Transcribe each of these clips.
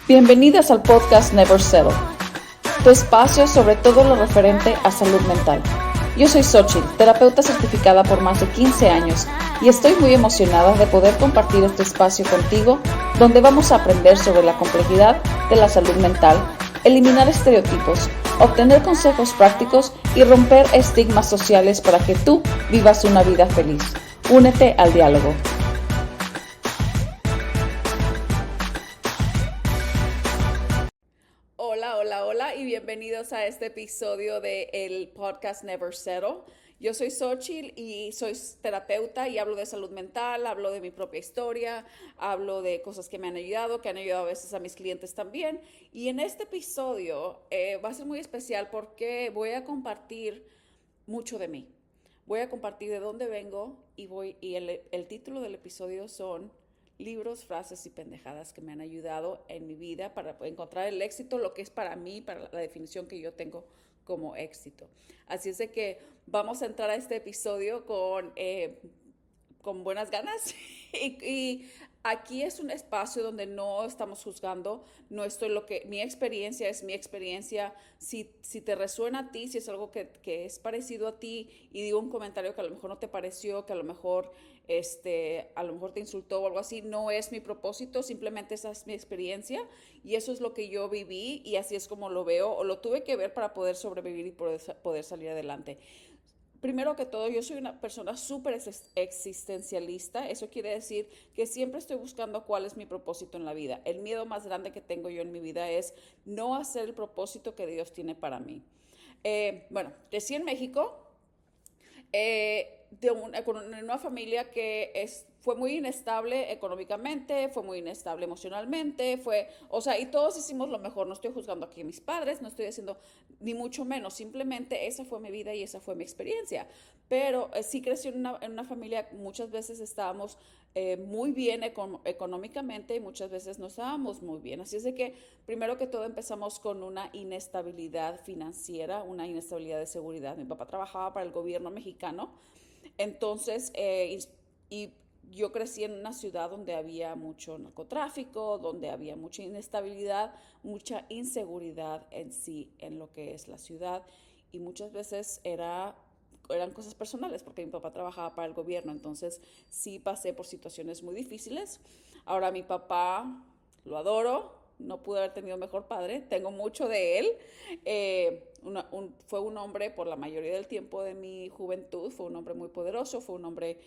Bienvenidas al podcast Never Settle, tu espacio sobre todo lo referente a salud mental. Yo soy Xochitl, terapeuta certificada por más de 15 años y estoy muy emocionada de poder compartir este espacio contigo, donde vamos a aprender sobre la complejidad de la salud mental, eliminar estereotipos, obtener consejos prácticos y romper estigmas sociales para que tú vivas una vida feliz. Únete al diálogo. Hola y bienvenidos a este episodio del podcast Never Settle. Yo soy Xochitl y soy terapeuta y hablo de salud mental, hablo de mi propia historia, hablo de cosas que me han ayudado, que han ayudado a veces a mis clientes también. Y en este episodio va a ser muy especial porque voy a compartir mucho de mí. Voy a compartir de dónde vengo y el título del episodio son libros, frases y pendejadas que me han ayudado en mi vida para encontrar el éxito, lo que es para mí, para la definición que yo tengo como éxito. Así es de que vamos a entrar a este episodio con buenas ganas y aquí es un espacio donde no estamos juzgando, no estoy mi experiencia es mi experiencia. Si te resuena a ti, si es algo que es parecido a ti y digo un comentario que a lo mejor no te pareció, que a lo mejor te insultó o algo así, no es mi propósito, simplemente esa es mi experiencia y eso es lo que yo viví y así es como lo veo o lo tuve que ver para poder sobrevivir y poder salir adelante. Primero que todo, yo soy una persona súper existencialista. Eso quiere decir que siempre estoy buscando cuál es mi propósito en la vida. El miedo más grande que tengo yo en mi vida es no hacer el propósito que Dios tiene para mí. Crecí en México, en una familia que fue muy inestable económicamente, fue muy inestable emocionalmente, y todos hicimos lo mejor. No estoy juzgando aquí a mis padres, no estoy haciendo ni mucho menos, simplemente esa fue mi vida y esa fue mi experiencia. Pero sí crecí en una familia, muchas veces estábamos muy bien económicamente y muchas veces no estábamos muy bien. Así es de que primero que todo empezamos con una inestabilidad financiera, una inestabilidad de seguridad. Mi papá trabajaba para el gobierno mexicano, entonces, y yo crecí en una ciudad donde había mucho narcotráfico, donde había mucha inestabilidad, mucha inseguridad en sí, en lo que es la ciudad. Y muchas veces eran cosas personales, porque mi papá trabajaba para el gobierno, entonces sí pasé por situaciones muy difíciles. Ahora mi papá lo adoro, no pude haber tenido mejor padre, tengo mucho de él. Fue un hombre por la mayoría del tiempo de mi juventud, fue un hombre muy poderoso, fue un hombre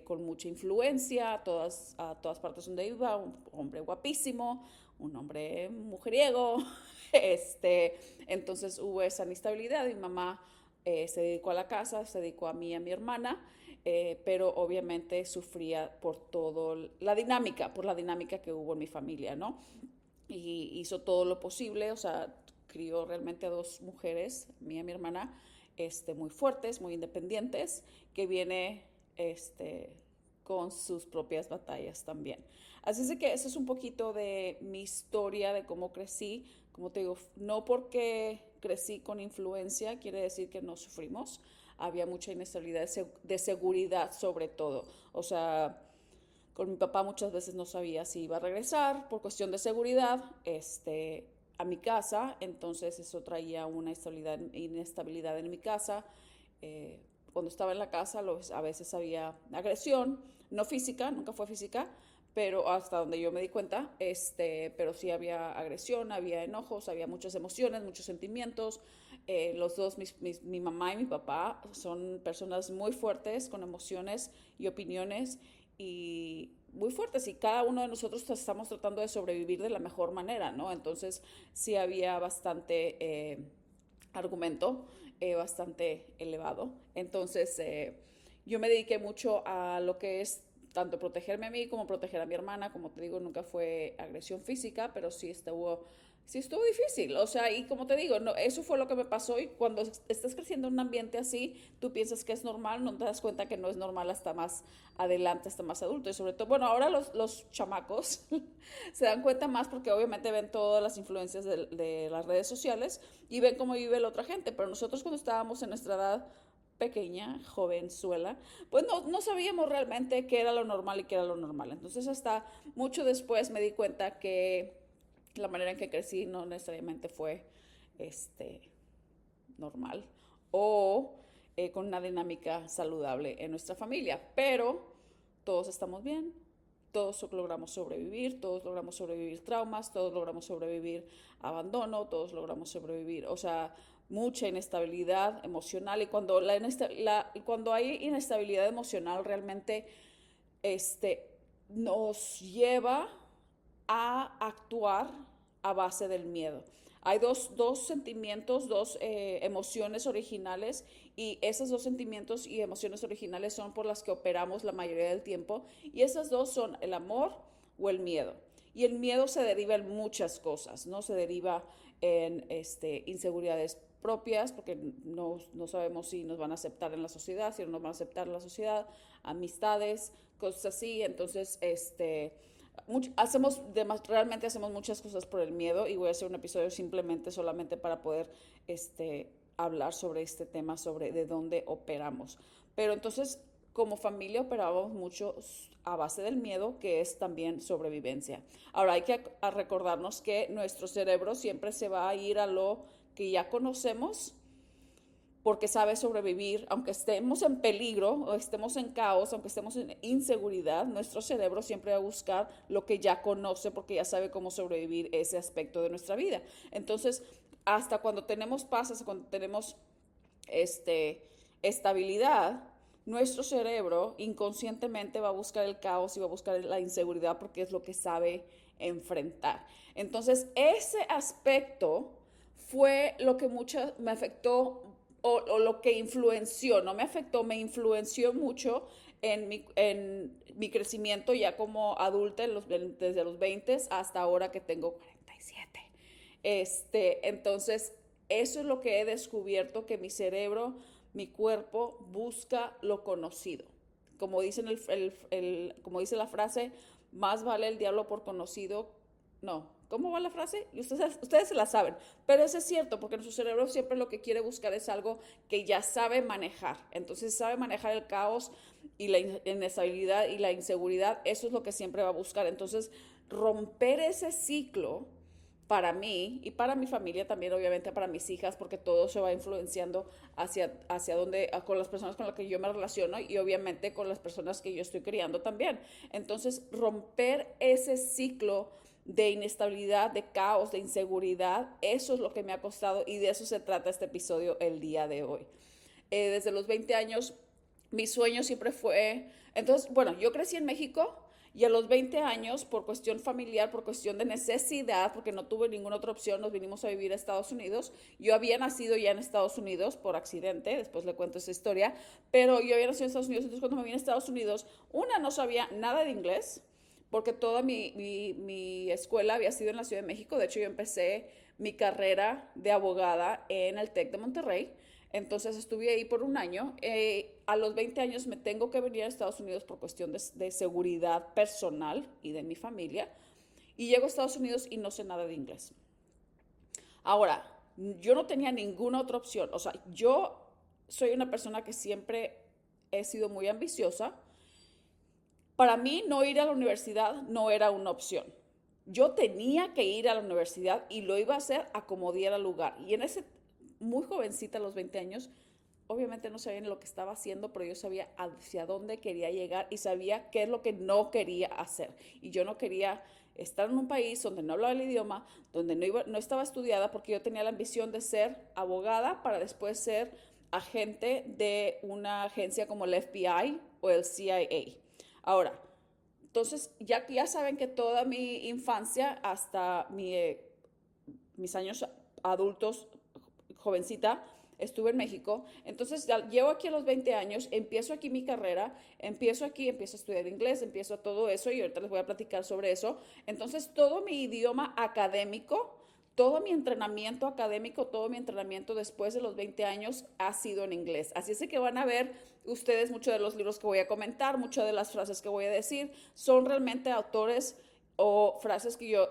con mucha influencia a todas partes donde iba, un hombre guapísimo, un hombre mujeriego. Entonces hubo esa inestabilidad. Mi mamá se dedicó a la casa, se dedicó a mí y a mi hermana. Pero obviamente sufría por la dinámica que hubo en mi familia, ¿no? Y hizo todo lo posible, o sea, crió realmente a dos mujeres, mía y mi hermana, muy fuertes, muy independientes, que viene con sus propias batallas también. Así es de que eso es un poquito de mi historia, de cómo crecí. Como te digo, no porque crecí con influencia quiere decir que no sufrimos. Había mucha inestabilidad de seguridad sobre todo. O sea, con mi papá muchas veces no sabía si iba a regresar por cuestión de seguridad a mi casa, entonces eso traía una inestabilidad en mi casa. Cuando estaba en la casa a veces había agresión, no física, nunca fue física, pero hasta donde yo me di cuenta, pero sí había agresión, había enojos, había muchas emociones, muchos sentimientos. Los dos, mi mamá y mi papá, son personas muy fuertes, con emociones y opiniones y muy fuertes, y cada uno de nosotros estamos tratando de sobrevivir de la mejor manera, ¿no? Entonces sí había bastante argumento, bastante elevado. Entonces yo me dediqué mucho a lo que es tanto protegerme a mí como proteger a mi hermana. Como te digo, nunca fue agresión física, pero sí estuvo difícil. O sea, y como te digo, no, eso fue lo que me pasó. Y cuando estás creciendo en un ambiente así, tú piensas que es normal, no te das cuenta que no es normal hasta más adelante, hasta más adulto. Y sobre todo, bueno, ahora los chamacos se dan cuenta más porque obviamente ven todas las influencias de las redes sociales y ven cómo vive la otra gente. Pero nosotros, cuando estábamos en nuestra edad pequeña, jovenzuela, pues no sabíamos realmente qué era lo normal y qué era lo normal. Entonces hasta mucho después me di cuenta que La manera en que crecí no necesariamente fue este, normal o con una dinámica saludable en nuestra familia, pero todos estamos bien, todos logramos sobrevivir, todos logramos sobrevivir traumas, todos logramos sobrevivir abandono, todos logramos sobrevivir, o sea, mucha inestabilidad emocional y cuando hay inestabilidad emocional realmente este, nos lleva a actuar a base del miedo. Hay dos sentimientos, dos emociones originales y esos dos sentimientos y emociones originales son por las que operamos la mayoría del tiempo y esas dos son el amor o el miedo. Y el miedo se deriva en muchas cosas, ¿no? Se deriva en inseguridades propias, porque no sabemos si nos van a aceptar en la sociedad, si no nos van a aceptar en la sociedad, amistades, cosas así. Entonces, realmente hacemos muchas cosas por el miedo y voy a hacer un episodio simplemente solamente para poder hablar sobre este tema, sobre de dónde operamos. Pero entonces, como familia operábamos mucho a base del miedo, que es también sobrevivencia. Ahora hay que recordarnos que nuestro cerebro siempre se va a ir a lo que ya conocemos porque sabe sobrevivir, aunque estemos en peligro o estemos en caos, aunque estemos en inseguridad, nuestro cerebro siempre va a buscar lo que ya conoce porque ya sabe cómo sobrevivir ese aspecto de nuestra vida. Entonces, hasta cuando tenemos paz, hasta cuando tenemos estabilidad, nuestro cerebro inconscientemente va a buscar el caos y va a buscar la inseguridad porque es lo que sabe enfrentar. Entonces, ese aspecto fue lo que mucho me afectó o lo que influenció, no me afectó, me influenció mucho en mi crecimiento ya como adulta desde los 20 hasta ahora que tengo 47. Entonces, eso es lo que he descubierto, que mi cerebro, mi cuerpo busca lo conocido. Como dicen como dice la frase, más vale el diablo por conocido. No, ¿cómo va la frase? Ustedes se la saben, pero eso es cierto, porque nuestro cerebro siempre lo que quiere buscar es algo que ya sabe manejar. Entonces sabe manejar el caos y la inestabilidad y la inseguridad, eso es lo que siempre va a buscar. Entonces, romper ese ciclo para mí y para mi familia también, obviamente para mis hijas, porque todo se va influenciando hacia donde, con las personas con las que yo me relaciono y obviamente con las personas que yo estoy criando también. Entonces, romper ese ciclo de inestabilidad, de caos, de inseguridad, eso es lo que me ha costado y de eso se trata este episodio el día de hoy. Desde los 20 años, mi sueño siempre fue, entonces, bueno, yo crecí en México y a los 20 años, por cuestión familiar, por cuestión de necesidad, porque no tuve ninguna otra opción, nos vinimos a vivir a Estados Unidos. Yo había nacido ya en Estados Unidos por accidente, después le cuento esa historia, pero yo había nacido en Estados Unidos, entonces cuando me vine a Estados Unidos, no sabía nada de inglés, porque toda mi escuela había sido en la Ciudad de México. De hecho, yo empecé mi carrera de abogada en el TEC de Monterrey. Entonces estuve ahí por un año. A los 20 años me tengo que venir a Estados Unidos por cuestión de seguridad personal y de mi familia. Y llego a Estados Unidos y no sé nada de inglés. Ahora, yo no tenía ninguna otra opción. O sea, yo soy una persona que siempre he sido muy ambiciosa. Para mí, no ir a la universidad no era una opción. Yo tenía que ir a la universidad y lo iba a hacer a como diera lugar. Y en ese, muy jovencita, a los 20 años, obviamente no sabía ni lo que estaba haciendo, pero yo sabía hacia dónde quería llegar y sabía qué es lo que no quería hacer. Y yo no quería estar en un país donde no hablaba el idioma, donde no estaba estudiada, porque yo tenía la ambición de ser abogada para después ser agente de una agencia como el FBI o el CIA. Ahora, entonces ya saben que toda mi infancia hasta mis años adultos, jovencita, estuve en México. Entonces llego aquí a los 20 años, empiezo aquí mi carrera, empiezo a estudiar inglés, empiezo todo eso y ahorita les voy a platicar sobre eso. Entonces todo mi idioma académico, todo mi entrenamiento académico, todo mi entrenamiento después de los 20 años ha sido en inglés. Así es que van a ver ustedes muchos de los libros que voy a comentar, muchas de las frases que voy a decir, son realmente autores o frases que yo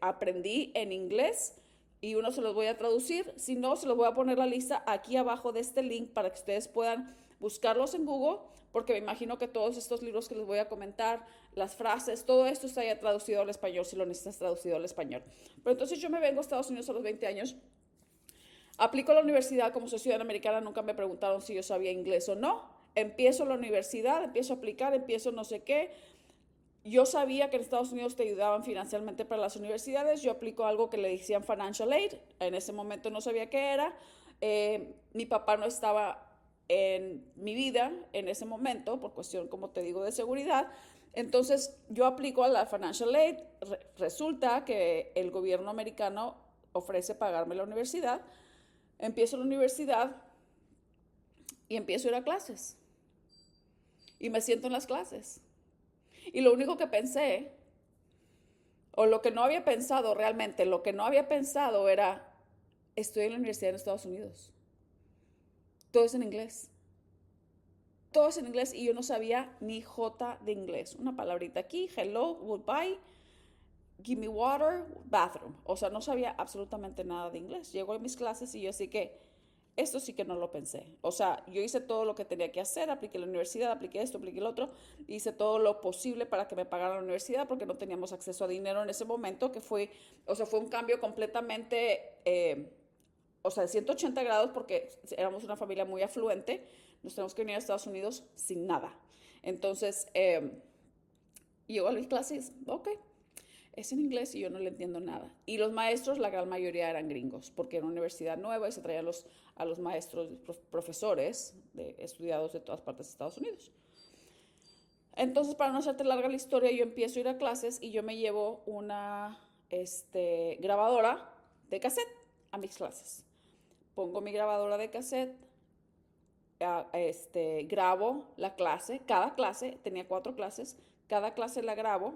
aprendí en inglés y uno se los voy a traducir. Si no, se los voy a poner la lista aquí abajo de este link para que ustedes puedan buscarlos en Google, porque me imagino que todos estos libros que les voy a comentar, las frases, todo esto está ya traducido al español si lo necesitas traducido al español. Pero entonces yo me vengo a Estados Unidos a los 20 años, aplico a la universidad como soy ciudadana americana, nunca me preguntaron si yo sabía inglés o no. Empiezo la universidad, empiezo a aplicar, empiezo no sé qué. Yo sabía que en Estados Unidos te ayudaban financieramente para las universidades. Yo aplico algo que le decían financial aid. En ese momento no sabía qué era. Mi papá no estaba en mi vida en ese momento por cuestión, como te digo, de seguridad. Entonces yo aplico a la financial aid. Resulta que el gobierno americano ofrece pagarme la universidad. Empiezo la universidad y empiezo a ir a clases. Y me siento en las clases. Y lo único que pensé, o lo que no había pensado realmente, lo que no había pensado era, estoy en la universidad en Estados Unidos. Todo es en inglés. Todo es en inglés y yo no sabía ni jota de inglés. Una palabrita aquí, hello, goodbye, give me water, bathroom. O sea, no sabía absolutamente nada de inglés. Llego a mis clases y yo así que, esto sí que no lo pensé. O sea, yo hice todo lo que tenía que hacer, apliqué la universidad, apliqué esto, apliqué el otro, hice todo lo posible para que me pagaran la universidad porque no teníamos acceso a dinero en ese momento, que fue, o sea, fue un cambio completamente, o sea, de 180 grados porque éramos una familia muy afluente, nos tenemos que venir a Estados Unidos sin nada. Entonces, llego a mis clases, ok, es en inglés y yo no le entiendo nada. Y los maestros, la gran mayoría eran gringos, porque era una universidad nueva y se traían a los maestros, profesores estudiados de todas partes de Estados Unidos. Entonces, para no hacerte larga la historia, yo empiezo a ir a clases y yo me llevo una grabadora de cassette a mis clases. Pongo mi grabadora de cassette, grabo la clase, cada clase, tenía 4 clases, cada clase la grabo.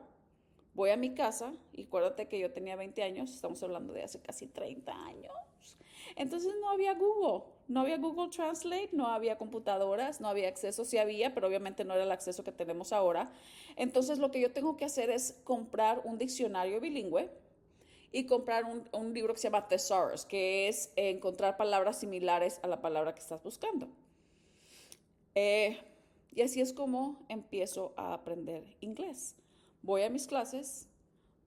Voy a mi casa y acuérdate que yo tenía 20 años, estamos hablando de hace casi 30 años. Entonces no había Google, no había Google Translate, no había computadoras, no había acceso, sí había, pero obviamente no era el acceso que tenemos ahora. Entonces lo que yo tengo que hacer es comprar un diccionario bilingüe y comprar un libro que se llama Thesaurus, que es encontrar palabras similares a la palabra que estás buscando. Y así es como empiezo a aprender inglés. Voy a mis clases,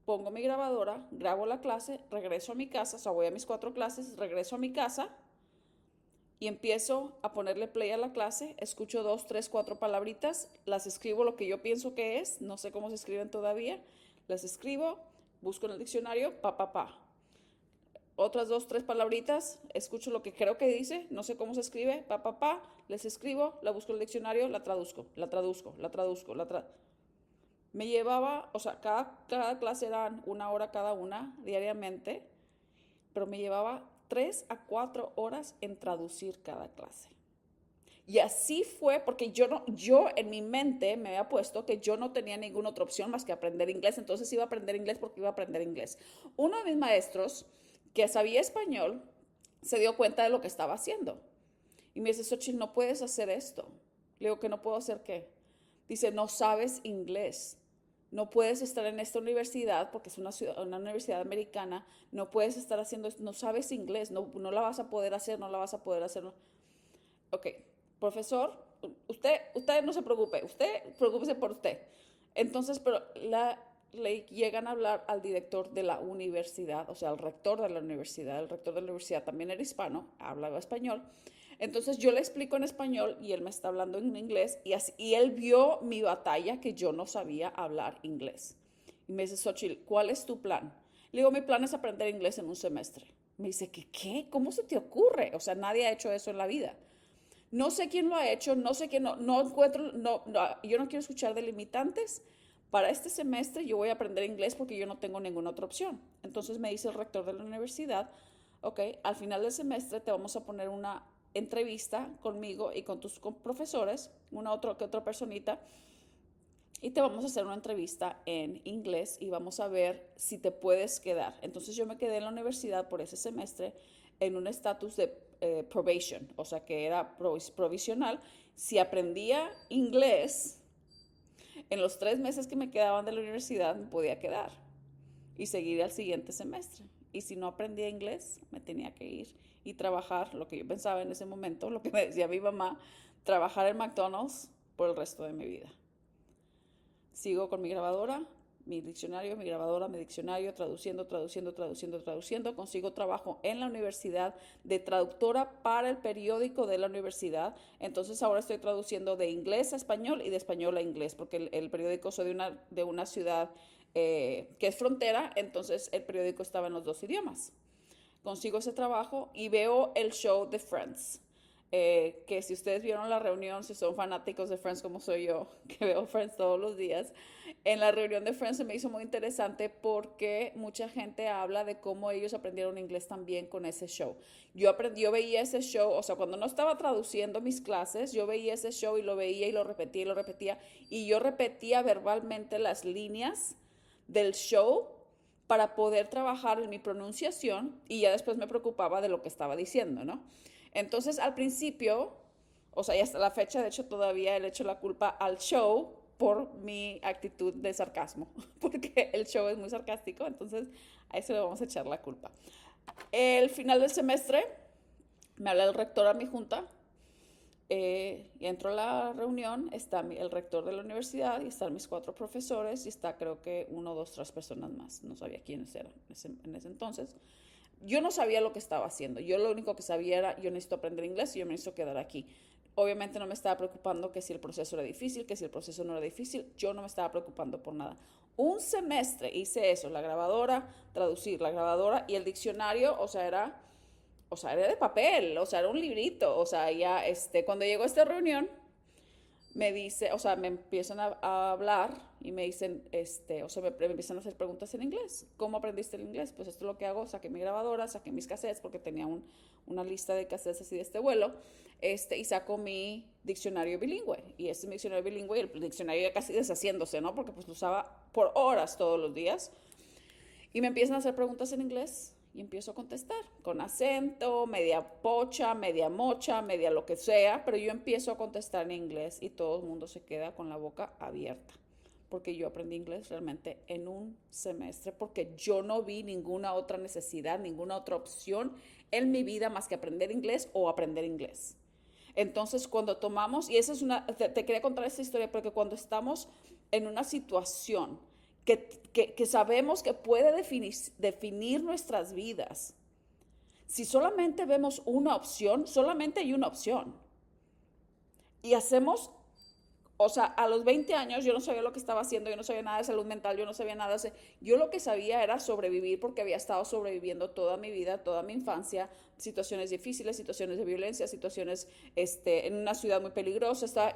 pongo mi grabadora, grabo la clase, regreso a mi casa, o sea, voy a mis 4 clases, regreso a mi casa y empiezo a ponerle play a la clase, escucho 2, 3, 4 palabritas, las escribo lo que yo pienso que es, no sé cómo se escriben todavía, las escribo, busco en el diccionario, pa. Otras 2, 3 palabritas, escucho lo que creo que dice, no sé cómo se escribe, pa, les escribo, la busco en el diccionario, la traduzco. Me llevaba, o sea, cada clase eran 1 hora cada una diariamente, pero me llevaba 3 a 4 horas en traducir cada clase. Y así fue porque yo en mi mente me había puesto que yo no tenía ninguna otra opción más que aprender inglés, entonces iba a aprender inglés porque iba a aprender inglés. Uno de mis maestros que sabía español se dio cuenta de lo que estaba haciendo y me dice, Xochitl, no puedes hacer esto. Le digo, ¿que no puedo hacer qué? Dice, no sabes inglés. No puedes estar en esta universidad porque es una universidad americana, no puedes estar haciendo esto, no sabes inglés, no la vas a poder hacer, no la vas a poder hacer. Ok, profesor, usted no se preocupe, usted preocúpese por usted. Entonces, pero le llegan a hablar al director de la universidad, o sea, al rector de la universidad. El rector de la universidad también era hispano, hablaba español. Entonces yo le explico en español y él me está hablando en inglés y él vio mi batalla que yo no sabía hablar inglés. Y me dice, Xochitl, ¿cuál es tu plan? Le digo, mi plan es aprender inglés en un semestre. Me dice, ¿qué? ¿Cómo se te ocurre? O sea, nadie ha hecho eso en la vida. No sé quién lo ha hecho, no sé quién, no encuentro, yo no quiero escuchar de limitantes. Para este semestre yo voy a aprender inglés porque yo no tengo ninguna otra opción. Entonces me dice el rector de la universidad, ok, al final del semestre te vamos a poner una entrevista conmigo y con tus profesores, que otra personita, y te vamos a hacer una entrevista en inglés y vamos a ver si te puedes quedar. Entonces yo me quedé en la universidad por ese semestre en un estatus de probation, o sea que era provisional. Si aprendía inglés, en los 3 meses que me quedaban de la universidad me podía quedar y seguir al siguiente semestre. Y si no aprendía inglés, me tenía que ir y trabajar lo que yo pensaba en ese momento, lo que me decía mi mamá, trabajar en McDonald's por el resto de mi vida. Sigo con mi grabadora, mi diccionario, mi grabadora, mi diccionario, traduciendo, traduciendo, traduciendo, traduciendo. Consigo trabajo en la universidad de traductora para el periódico de la universidad. Entonces ahora estoy traduciendo de inglés a español y de español a inglés, porque el periódico soy de una ciudad que es frontera, entonces el periódico estaba en los dos idiomas. Consigo ese trabajo y veo el show de Friends. Que si ustedes vieron la reunión, si son fanáticos de Friends como soy yo, que veo Friends todos los días, en la reunión de Friends se me hizo muy interesante porque mucha gente habla de cómo ellos aprendieron inglés también con ese show. Yo veía ese show, o sea, cuando no estaba traduciendo mis clases, yo veía ese show y lo veía y lo repetía y lo repetía, y yo repetía verbalmente las líneas del show para poder trabajar en mi pronunciación y ya después me preocupaba de lo que estaba diciendo, ¿no? Entonces, al principio, o sea, y hasta la fecha, de hecho, todavía le echo la culpa al show por mi actitud de sarcasmo, porque el show es muy sarcástico, entonces a eso le vamos a echar la culpa. El final del semestre, me habla el rector a mi junta, y entro a la reunión, está el rector de la universidad y están mis 4 profesores y está creo que 1, 2, 3 personas más, no sabía quiénes eran en ese entonces. Yo no sabía lo que estaba haciendo. Yo lo único que sabía era, yo necesito aprender inglés y yo me necesito quedar aquí. Obviamente no me estaba preocupando que si el proceso era difícil, que si el proceso no era difícil. Yo no me estaba preocupando por nada. Un semestre hice eso, la grabadora, traducir, la grabadora y el diccionario, o sea, era de papel, o sea, era un librito. O sea, ya, cuando llegó a esta reunión, me dice, o sea, me empiezan a hablar y me dicen, o sea, me empiezan a hacer preguntas en inglés. ¿Cómo aprendiste el inglés? Pues esto es lo que hago, saqué mi grabadora, saqué mis cassettes, porque tenía una lista de cassettes así de este vuelo, y saco mi diccionario bilingüe. Y este es mi diccionario bilingüe, y el diccionario ya casi deshaciéndose, ¿no? Porque pues lo usaba por horas todos los días. Y me empiezan a hacer preguntas en inglés y empiezo a contestar con acento, media pocha, media mocha, media lo que sea, pero yo empiezo a contestar en inglés y todo el mundo se queda con la boca abierta, porque yo aprendí inglés realmente en un semestre, porque yo no vi ninguna otra necesidad, ninguna otra opción en mi vida más que aprender inglés o aprender inglés. Entonces, cuando tomamos, y esa es te quería contar esta historia porque cuando estamos en una situación que sabemos que puede definir nuestras vidas, si solamente vemos una opción, solamente hay una opción. Y hacemos, o sea, a los 20 años yo no sabía lo que estaba haciendo, yo no sabía nada de salud mental, yo no sabía nada de... Yo lo que sabía era sobrevivir porque había estado sobreviviendo toda mi vida, toda mi infancia, situaciones difíciles, situaciones de violencia, situaciones en una ciudad muy peligrosa.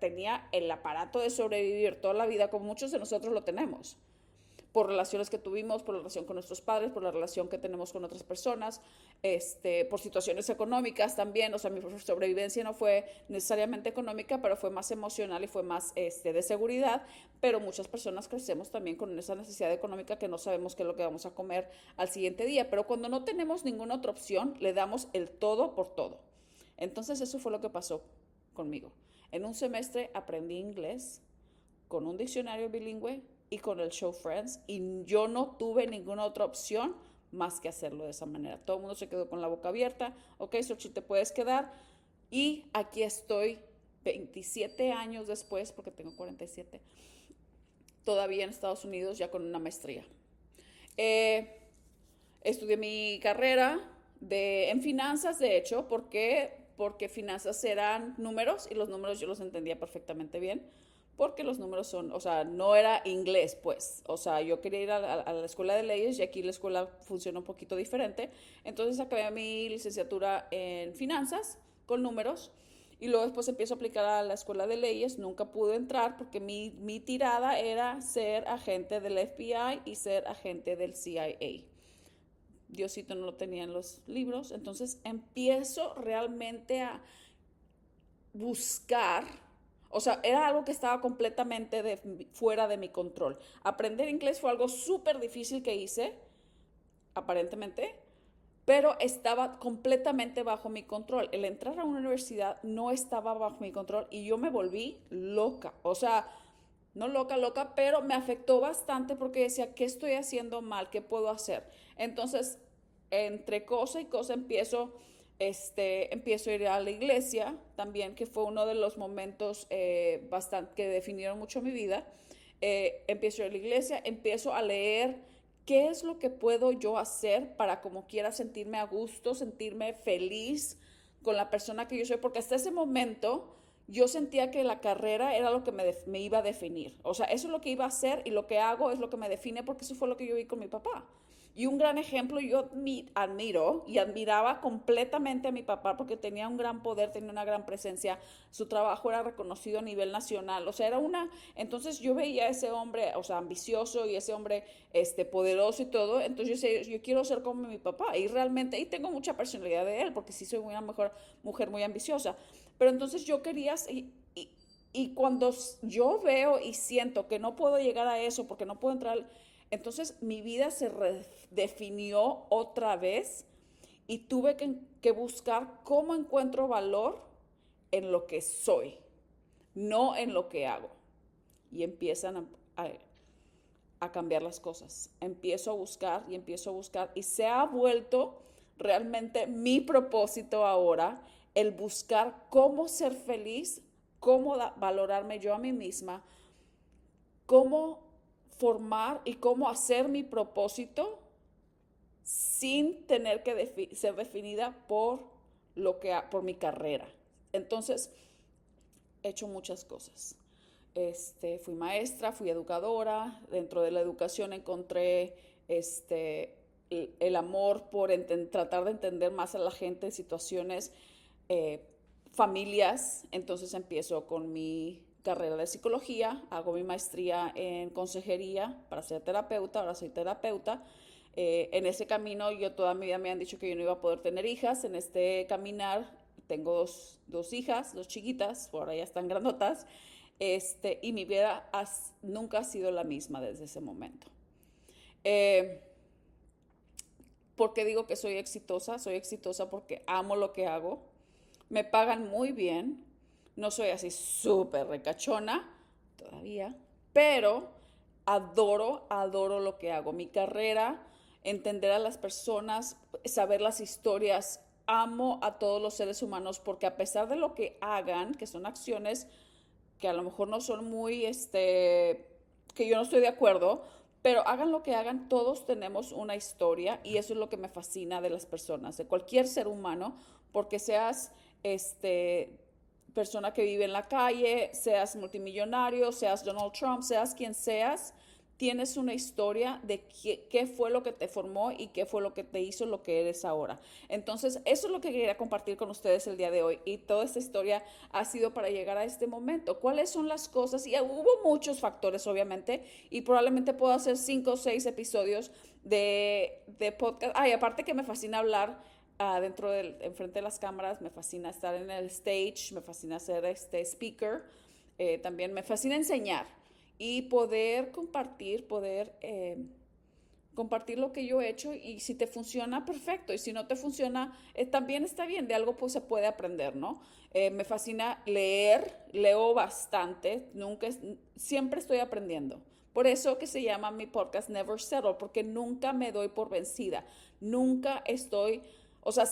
Tenía el aparato de sobrevivir toda la vida como muchos de nosotros lo tenemos, por relaciones que tuvimos, por la relación con nuestros padres, por la relación que tenemos con otras personas, por situaciones económicas también. O sea, mi sobrevivencia no fue necesariamente económica, pero fue más emocional y fue más de seguridad. Pero muchas personas crecemos también con esa necesidad económica que no sabemos qué es lo que vamos a comer al siguiente día. Pero cuando no tenemos ninguna otra opción, le damos el todo por todo. Entonces eso fue lo que pasó conmigo. En un semestre aprendí inglés con un diccionario bilingüe y con el show Friends, y yo no tuve ninguna otra opción más que hacerlo de esa manera. Todo el mundo se quedó con la boca abierta. Ok, Xochitl, te puedes quedar. Y aquí estoy 27 años después, porque tengo 47, todavía en Estados Unidos, ya con una maestría. Eh, Estudié mi carrera en finanzas, de hecho, porque finanzas eran números y los números yo los entendía perfectamente bien, porque los números son, o sea, no era inglés, pues, o sea, yo quería ir a la escuela de leyes y aquí la escuela funciona un poquito diferente. Entonces acabé mi licenciatura en finanzas con números y luego después empiezo a aplicar a la escuela de leyes. Nunca pude entrar porque mi tirada era ser agente del FBI y ser agente del CIA. Diosito no lo tenía en los libros. Entonces empiezo realmente a buscar, o sea, era algo que estaba completamente fuera de mi control. Aprender inglés fue algo súper difícil que hice, aparentemente, pero estaba completamente bajo mi control. El entrar a una universidad no estaba bajo mi control y yo me volví loca. O sea, no loca, loca, pero me afectó bastante porque decía, ¿qué estoy haciendo mal? ¿Qué puedo hacer? Entonces, entre cosa y cosa empiezo, empiezo a ir a la iglesia también, que fue uno de los momentos bastante, que definieron mucho mi vida. Empiezo a ir a la iglesia, empiezo a leer qué es lo que puedo yo hacer para como quiera sentirme a gusto, sentirme feliz con la persona que yo soy, porque hasta ese momento yo sentía que la carrera era lo que me iba a definir. O sea, eso es lo que iba a hacer y lo que hago es lo que me define porque eso fue lo que yo vi con mi papá. Y un gran ejemplo, yo admiro y admiraba completamente a mi papá porque tenía un gran poder, tenía una gran presencia, su trabajo era reconocido a nivel nacional, o sea, entonces yo veía a ese hombre, o sea, ambicioso y ese hombre, poderoso y todo, entonces yo decía, yo quiero ser como mi papá y realmente, y tengo mucha personalidad de él porque sí soy una mujer muy ambiciosa, pero entonces yo quería, y cuando yo veo y siento que no puedo llegar a eso porque no puedo entrar, entonces mi vida se redefinió otra vez y tuve que buscar cómo encuentro valor en lo que soy, no en lo que hago. Y empiezan a cambiar las cosas. Empiezo a buscar y empiezo a buscar y se ha vuelto realmente mi propósito ahora el buscar cómo ser feliz, cómo valorarme yo a mí misma, cómo formar y cómo hacer mi propósito sin tener que ser definida por mi carrera. Entonces, he hecho muchas cosas. Fui maestra, fui educadora. Dentro de la educación encontré el amor por tratar de entender más a la gente en situaciones, eh, familias. Entonces empiezo con mi carrera de psicología, hago mi maestría en consejería para ser terapeuta, ahora soy terapeuta. En ese camino yo toda mi vida me han dicho que yo no iba a poder tener hijas. En este caminar tengo dos hijas, dos chiquitas, ahora ya están grandotas, y mi vida nunca ha sido la misma desde ese momento. Eh, ¿Por qué digo que soy exitosa? Soy exitosa porque amo lo que hago, me pagan muy bien, no soy así súper recachona todavía, pero adoro lo que hago. Mi carrera, entender a las personas, saber las historias, amo a todos los seres humanos porque a pesar de lo que hagan, que son acciones que a lo mejor no son muy, que yo no estoy de acuerdo, pero hagan lo que hagan, todos tenemos una historia y eso es lo que me fascina de las personas, de cualquier ser humano, porque seas, persona que vive en la calle, seas multimillonario, seas Donald Trump, seas quien seas, tienes una historia de qué fue lo que te formó y qué fue lo que te hizo lo que eres ahora. Entonces, eso es lo que quería compartir con ustedes el día de hoy y toda esta historia ha sido para llegar a este momento. ¿Cuáles son las cosas? Y hubo muchos factores, obviamente, y probablemente puedo hacer 5 o 6 episodios de podcast. Ay, aparte que me fascina hablar enfrente de las cámaras, me fascina estar en el stage, me fascina ser speaker, también me fascina enseñar y poder compartir lo que yo he hecho y si te funciona, perfecto, y si no te funciona, también está bien, de algo pues se puede aprender, ¿no? Me fascina leer, leo bastante, siempre estoy aprendiendo. Por eso que se llama mi podcast Never Settle, porque nunca me doy por vencida, nunca estoy, o sea,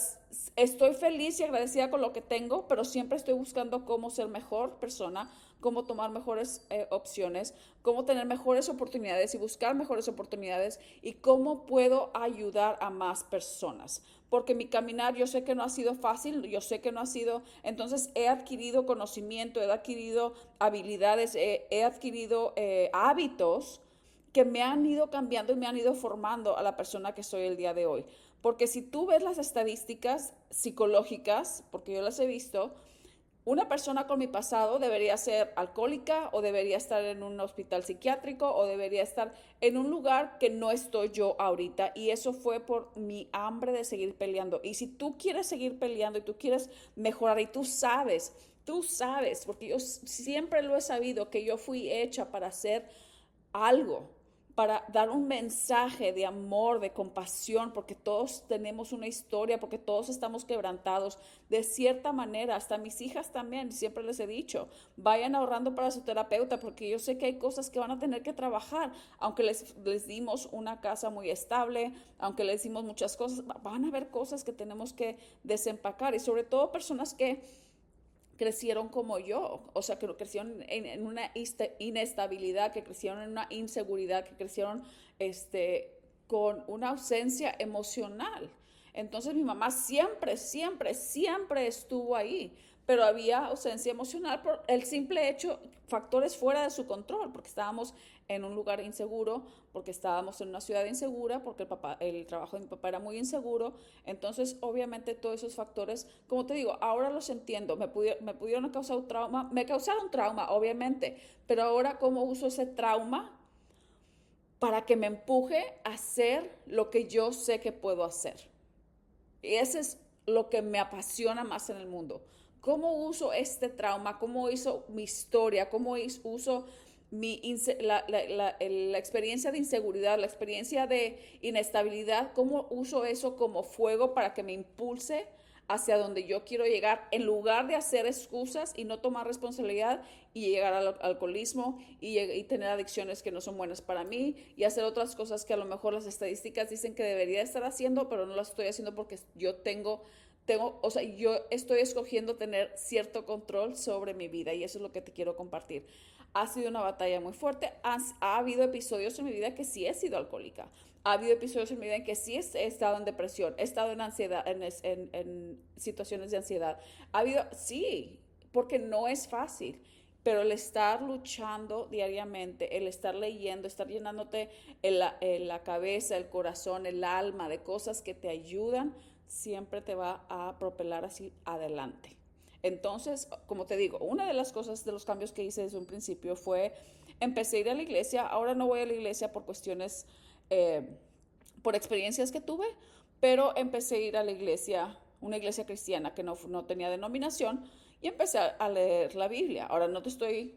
estoy feliz y agradecida con lo que tengo, pero siempre estoy buscando cómo ser mejor persona, cómo tomar mejores opciones, cómo tener mejores oportunidades y buscar mejores oportunidades y cómo puedo ayudar a más personas. Porque mi caminar yo sé que no ha sido fácil, yo sé que no ha sido, entonces he adquirido conocimiento, he adquirido habilidades, he adquirido hábitos que me han ido cambiando y me han ido formando a la persona que soy el día de hoy. Porque si tú ves las estadísticas psicológicas, porque yo las he visto, una persona con mi pasado debería ser alcohólica o debería estar en un hospital psiquiátrico o debería estar en un lugar que no estoy yo ahorita y eso fue por mi hambre de seguir peleando. Y si tú quieres seguir peleando y tú quieres mejorar y tú sabes, porque yo siempre lo he sabido que yo fui hecha para hacer algo, para dar un mensaje de amor, de compasión, porque todos tenemos una historia, porque todos estamos quebrantados de cierta manera. Hasta mis hijas también, siempre les he dicho, vayan ahorrando para su terapeuta, porque yo sé que hay cosas que van a tener que trabajar, aunque les dimos una casa muy estable, aunque les dimos muchas cosas, van a haber cosas que tenemos que desempacar, y sobre todo personas que crecieron como yo, o sea, que crecieron en una inestabilidad, que crecieron en una inseguridad, que crecieron con una ausencia emocional. Entonces mi mamá siempre, siempre, siempre estuvo ahí, pero había ausencia emocional por el simple hecho, factores fuera de su control, porque estábamos en un lugar inseguro, porque estábamos en una ciudad insegura, porque el trabajo de mi papá era muy inseguro. Entonces, obviamente, todos esos factores, como te digo, ahora los entiendo. Me pudieron causar un trauma, me causaron trauma, obviamente, pero ahora, ¿cómo uso ese trauma para que me empuje a hacer lo que yo sé que puedo hacer? Y ese es lo que me apasiona más en el mundo. ¿Cómo uso este trauma? ¿Cómo uso mi historia? ¿Cómo uso la experiencia de inseguridad, la experiencia de inestabilidad? ¿Cómo uso eso como fuego para que me impulse hacia donde yo quiero llegar, en lugar de hacer excusas y no tomar responsabilidad y llegar al alcoholismo y tener adicciones que no son buenas para mí y hacer otras cosas que a lo mejor las estadísticas dicen que debería estar haciendo, pero no las estoy haciendo porque yo o sea, yo estoy escogiendo tener cierto control sobre mi vida, y eso es lo que te quiero compartir. Ha sido una batalla muy fuerte. Ha habido episodios en mi vida que sí he sido alcohólica. Ha habido episodios en mi vida en que sí he estado en depresión, he estado en ansiedad, en situaciones de ansiedad. Ha habido, sí, porque no es fácil, pero el estar luchando diariamente, el estar leyendo, estar llenándote la cabeza, el corazón, el alma de cosas que te ayudan, siempre te va a propelar así adelante. Entonces, como te digo, una de las cosas, de los cambios que hice desde un principio fue, empecé a ir a la iglesia. Ahora no voy a la iglesia por cuestiones, eh, por experiencias que tuve, pero empecé a ir a la iglesia, una iglesia cristiana que no tenía denominación, y empecé a leer la Biblia. Ahora no te estoy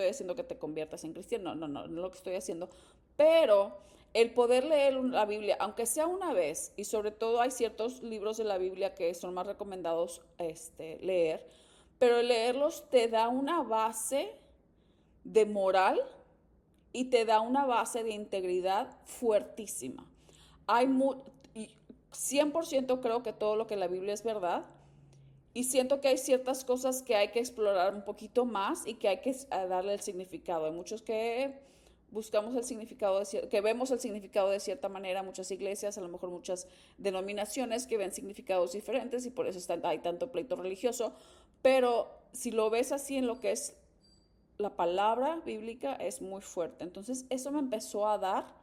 haciendo que te conviertas en cristiano, no es lo que estoy haciendo, pero el poder leer la Biblia, aunque sea una vez, y sobre todo hay ciertos libros de la Biblia que son más recomendados leer, pero leerlos te da una base de moral y te da una base de integridad fuertísima. Hay 100% creo que todo lo que la Biblia es verdad, y siento que hay ciertas cosas que hay que explorar un poquito más y que hay que darle el significado. Hay muchos que buscamos el significado, que vemos el significado de cierta manera, muchas iglesias, a lo mejor muchas denominaciones que ven significados diferentes, y por eso hay tanto pleito religioso, pero si lo ves así en lo que es la palabra bíblica, es muy fuerte. Entonces eso me empezó a dar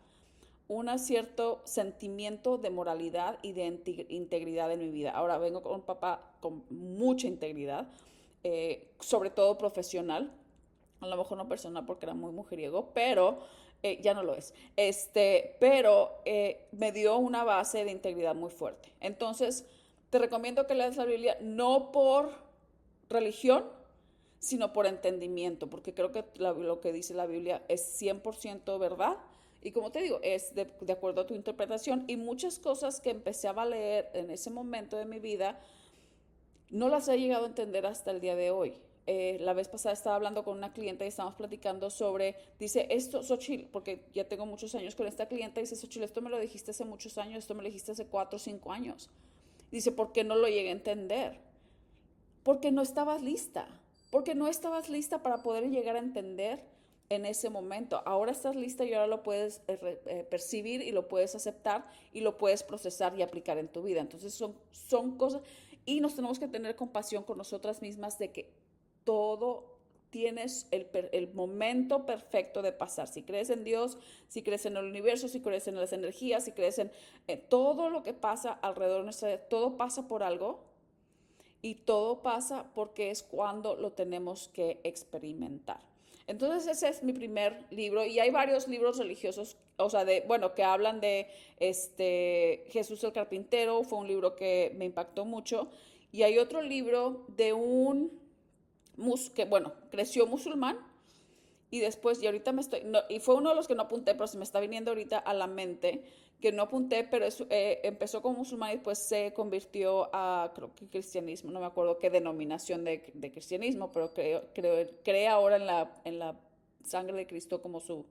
un cierto sentimiento de moralidad y de integridad en mi vida. Ahora vengo con un papá con mucha integridad, sobre todo profesional, a lo mejor no personal porque era muy mujeriego, pero ya no lo es. Pero me dio una base de integridad muy fuerte. Entonces, te recomiendo que leas la Biblia no por religión, sino por entendimiento, porque creo que lo que dice la Biblia es 100% verdad. Y como te digo, es de acuerdo a tu interpretación, y muchas cosas que empecé a leer en ese momento de mi vida no las he llegado a entender hasta el día de hoy. La vez pasada estaba hablando con una clienta y estábamos platicando sobre, dice, esto, Xochitl, porque ya tengo muchos años con esta clienta, dice, Xochitl, esto me lo dijiste hace muchos años, esto me lo dijiste hace 4 o 5 años. Dice, ¿por qué no lo llegué a entender? Porque no estabas lista, porque no estabas lista para poder llegar a entender en ese momento. Ahora estás lista y ahora lo puedes percibir y lo puedes aceptar y lo puedes procesar y aplicar en tu vida. Entonces son cosas, y nos tenemos que tener compasión con nosotras mismas de que todo tienes el momento perfecto de pasar. Si crees en Dios, si crees en el universo, si crees en las energías, si crees en todo lo que pasa alrededor de nuestra vida, todo pasa por algo. Y todo pasa porque es cuando lo tenemos que experimentar. Entonces ese es mi primer libro, y hay varios libros religiosos, o sea, bueno, que hablan de Jesús el Carpintero, fue un libro que me impactó mucho, y hay otro libro de un que, bueno, creció musulmán Y después, y ahorita y fue uno de los que no apunté, pero se me está viniendo ahorita a la mente, que no apunté, pero empezó como musulmán y después se convirtió a, creo que cristianismo, no me acuerdo qué denominación de cristianismo, pero cree ahora en la sangre de Cristo como su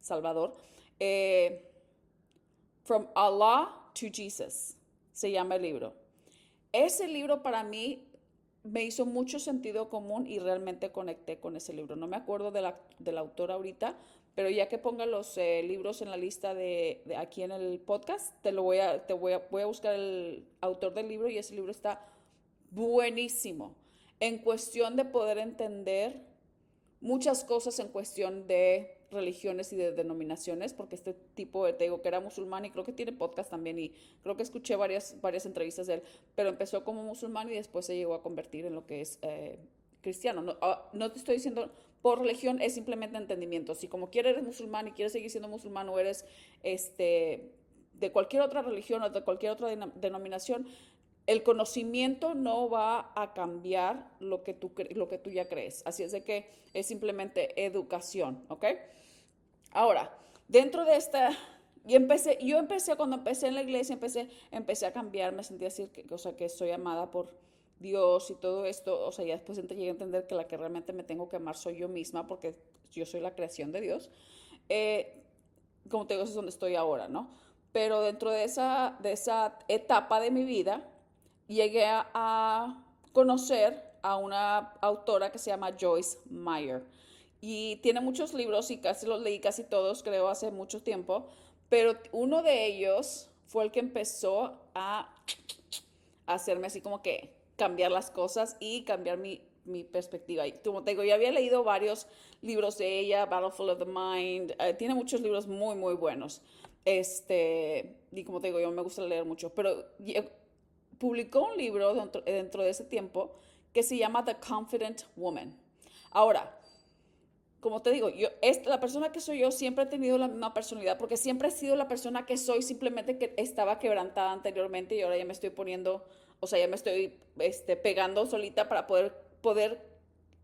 Salvador. Eh, From Allah to Jesus se llama el libro. Ese libro para mí me hizo mucho sentido común y realmente conecté con ese libro. No me acuerdo del autor ahorita, pero ya que ponga los libros en la lista de aquí en el podcast, voy a buscar el autor del libro y ese libro está buenísimo en cuestión de poder entender muchas cosas en cuestión de religiones y de denominaciones, porque este tipo, te digo que era musulmán y creo que tiene podcast también y creo que escuché varias entrevistas de él, pero empezó como musulmán y después se llegó a convertir en lo que es cristiano. No, no te estoy diciendo por religión, es simplemente entendimiento. Si como quieres eres musulmán y quieres seguir siendo musulmán o eres de cualquier otra religión o de cualquier otra denominación, el conocimiento no va a cambiar lo que tú ya crees. Así es de que es simplemente educación, ¿ok? Ahora, dentro de esta, cuando empecé en la iglesia, empecé a cambiar, me sentía así, o sea, que soy amada por Dios y todo esto, o sea, ya después llegué a entender que la que realmente me tengo que amar soy yo misma, porque yo soy la creación de Dios. Eh, Como te digo, eso es donde estoy ahora, ¿no? Pero dentro de esa etapa de mi vida, llegué a conocer a una autora que se llama Joyce Meyer. Y tiene muchos libros y casi los leí, casi todos, creo, hace mucho tiempo. Pero uno de ellos fue el que empezó a hacerme así como que cambiar las cosas y cambiar mi perspectiva. Y como te digo, ya había leído varios libros de ella, Battlefield of the Mind, tiene muchos libros muy, muy buenos. Y como te digo, yo me gusta leer mucho, pero publicó un libro dentro de ese tiempo que se llama The Confident Woman. Ahora, como te digo, la persona que soy yo siempre he tenido la misma personalidad, porque siempre he sido la persona que soy, simplemente que estaba quebrantada anteriormente y ahora ya me estoy poniendo, o sea, ya me estoy pegando solita para poder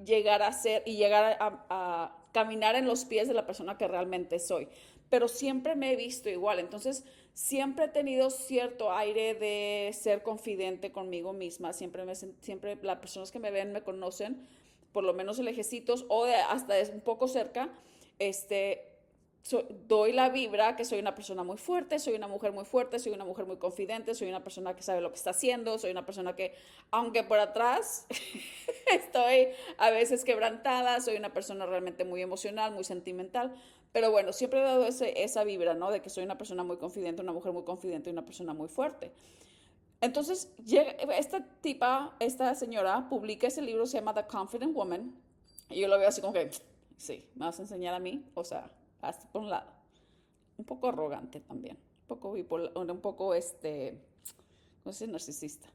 llegar a ser y llegar a caminar en los pies de la persona que realmente soy. Pero siempre me he visto igual, entonces siempre he tenido cierto aire de ser confidente conmigo misma, siempre las personas que me ven me conocen por lo menos en lejecitos o hasta un poco cerca, doy la vibra que soy una persona muy fuerte, soy una mujer muy fuerte, soy una mujer muy confidente, soy una persona que sabe lo que está haciendo, soy una persona que, aunque por atrás estoy a veces quebrantada, soy una persona realmente muy emocional, muy sentimental, pero bueno, siempre he dado esa vibra, ¿no? De que soy una persona muy confidente, una mujer muy confidente y una persona muy fuerte. Entonces, esta señora publica ese libro, se llama The Confident Woman, y yo lo veo así como que, sí, me vas a enseñar a mí, o sea, hasta por un lado. Un poco arrogante también, un poco bipolar, un poco, no sé, narcisista.